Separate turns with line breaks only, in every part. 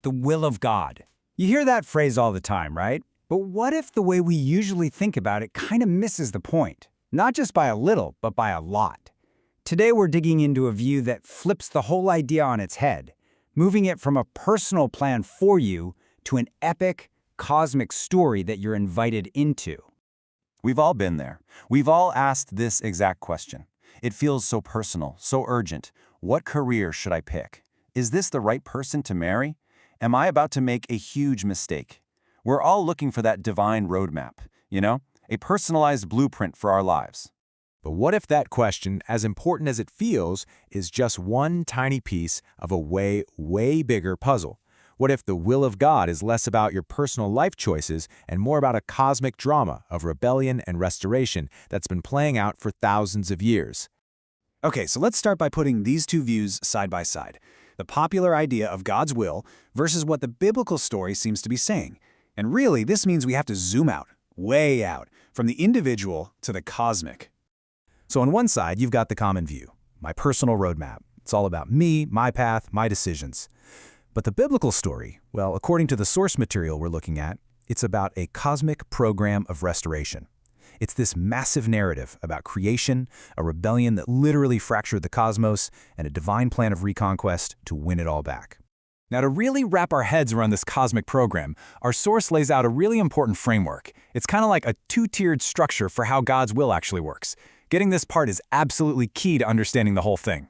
the will of God. You hear that phrase all the time, right? But what if the way we usually think about it kind of misses the point? Not just by a little, but by a lot. Today we're digging into a view that flips the whole idea on its head, moving it from a personal plan for you to an epic, cosmic story that you're invited into.
We've all been there. We've all asked this exact question. It feels so personal, so urgent. What career should I pick? Is this the right person to marry? Am I about to make a huge mistake? We're all looking for that divine roadmap, a personalized blueprint for our lives.
But what if that question, as important as it feels, is just one tiny piece of a way, way bigger puzzle? What if the will of God is less about your personal life choices and more about a cosmic drama of rebellion and restoration that's been playing out for thousands of years?
Okay, so let's start by putting these two views side by side. The popular idea of God's will versus what the biblical story seems to be saying. And really, this means we have to zoom out, way out, from the individual to the cosmic. So on one side, you've got the common view, my personal roadmap. It's all about me, my path, my decisions. But the biblical story, well, according to the source material we're looking at, it's about a cosmic program of restoration. It's this massive narrative about creation, a rebellion that literally fractured the cosmos, and a divine plan of reconquest to win it all back.
Now, to really wrap our heads around this cosmic program, our source lays out a really important framework. It's kind of like a two-tiered structure for how God's will actually works. Getting this part is absolutely key to understanding the whole thing.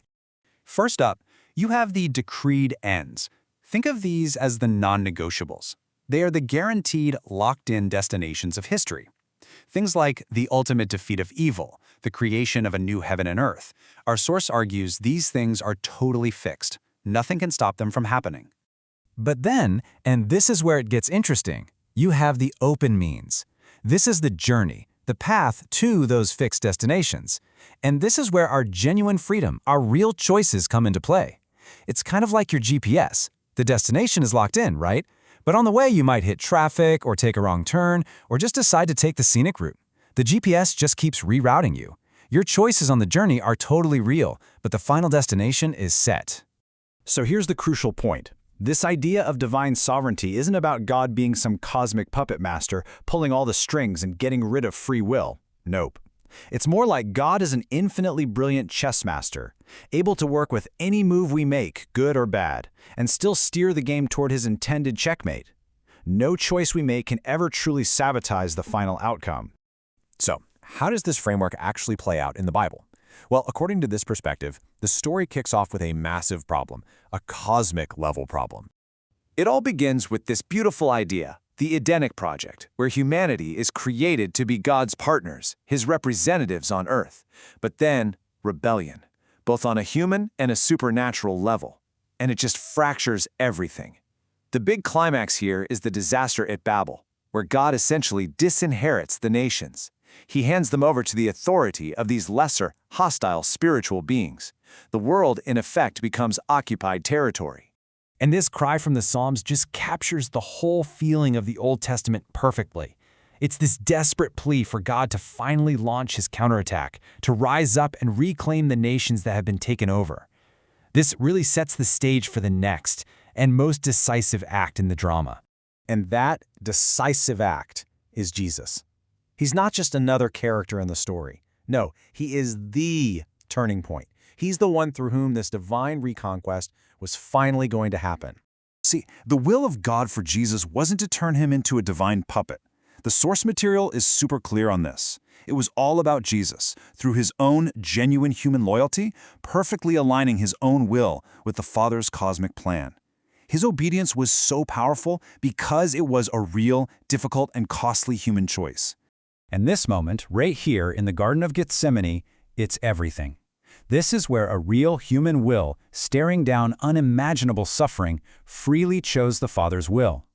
First up, you have the decreed ends. Think of these as the non-negotiables. They are the guaranteed, locked-in destinations of history. Things like the ultimate defeat of evil, the creation of a new heaven and earth. Our source argues these things are totally fixed. Nothing can stop them from happening.
But then, and this is where it gets interesting, you have the open means. This is the journey, the path to those fixed destinations. And this is where our genuine freedom, our real choices come into play. It's kind of like your GPS. The destination is locked in, right? But on the way, you might hit traffic or take a wrong turn or just decide to take the scenic route. The GPS just keeps rerouting you. Your choices on the journey are totally real, but the final destination is set.
So here's the crucial point. This idea of divine sovereignty isn't about God being some cosmic puppet master, pulling all the strings and getting rid of free will. Nope. It's more like God is an infinitely brilliant chess master, able to work with any move we make, good or bad, and still steer the game toward his intended checkmate. No choice we make can ever truly sabotage the final outcome.
So, how does this framework actually play out in the Bible? Well, according to this perspective, the story kicks off with a massive problem, a cosmic-level problem.
It all begins with this beautiful idea, the Edenic Project, where humanity is created to be God's partners, his representatives on earth. But then, rebellion, both on a human and a supernatural level. And it just fractures everything. The big climax here is the disaster at Babel, where God essentially disinherits the nations. He hands them over to the authority of these lesser, hostile spiritual beings. The world, in effect, becomes occupied territory.
And this cry from the Psalms just captures the whole feeling of the Old Testament perfectly. It's this desperate plea for God to finally launch his counterattack, to rise up and reclaim the nations that have been taken over. This really sets the stage for the next and most decisive act in the drama.
And that decisive act is Jesus. He's not just another character in the story. No, he is the turning point. He's the one through whom this divine reconquest was finally going to happen.
See, the will of God for Jesus wasn't to turn him into a divine puppet. The source material is super clear on this. It was all about Jesus, through his own genuine human loyalty, perfectly aligning his own will with the Father's cosmic plan. His obedience was so powerful because it was a real, difficult, and costly human choice.
And this moment, right here in the Garden of Gethsemane, it's everything. This is where a real human will, staring down unimaginable suffering, freely chose the Father's will.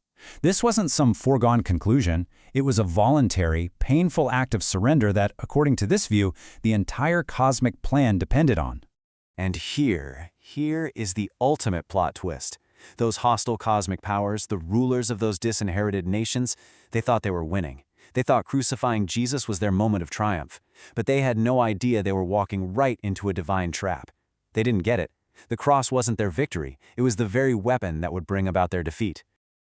This wasn't some foregone conclusion. It was a voluntary, painful act of surrender that, according to this view, the entire cosmic plan depended on.
And here is the ultimate plot twist. Those hostile cosmic powers, the rulers of those disinherited nations, they thought they were winning. They thought crucifying Jesus was their moment of triumph. But they had no idea they were walking right into a divine trap. They didn't get it. The cross wasn't their victory, it was the very weapon that would bring about their defeat.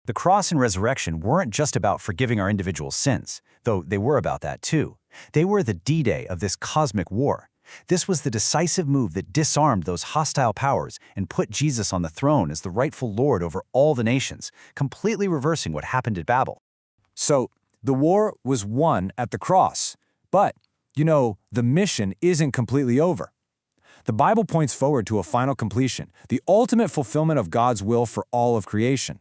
The cross and resurrection weren't just about forgiving our individual sins, though they were about that too. They were the D-Day of this cosmic war. This was the decisive move that disarmed those hostile powers and put Jesus on the throne as the rightful Lord over all the nations, completely reversing what happened at Babel.
So, the war was won at the cross. But, the mission isn't completely over. The Bible points forward to a final completion, the ultimate fulfillment of God's will for all of creation.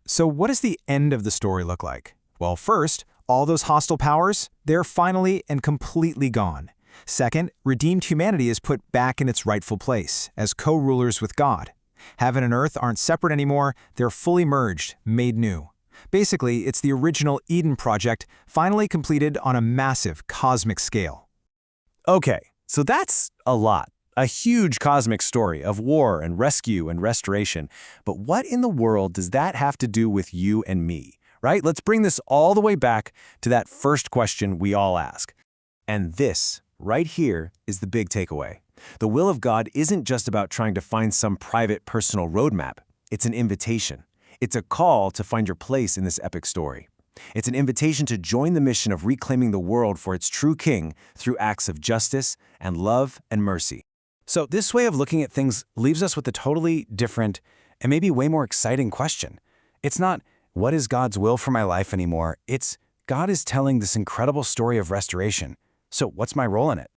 So what does the end of the story look like? Well, first, all those hostile powers, they're finally and completely gone. Second, redeemed humanity is put back in its rightful place, as co-rulers with God. Heaven and earth aren't separate anymore, they're fully merged, made new. Basically, it's the original Eden project, finally completed on a massive cosmic scale.
Okay, so that's a lot. A huge cosmic story of war and rescue and restoration. But what in the world does that have to do with you and me, right? Let's bring this all the way back to that first question we all ask. And this, right here, is the big takeaway. The will of God isn't just about trying to find some private personal roadmap. It's an invitation. It's a call to find your place in this epic story. It's an invitation to join the mission of reclaiming the world for its true king through acts of justice and love and mercy.
So this way of looking at things leaves us with a totally different and maybe way more exciting question. It's not, what is God's will for my life anymore? It's, God is telling this incredible story of restoration. So what's my role in it?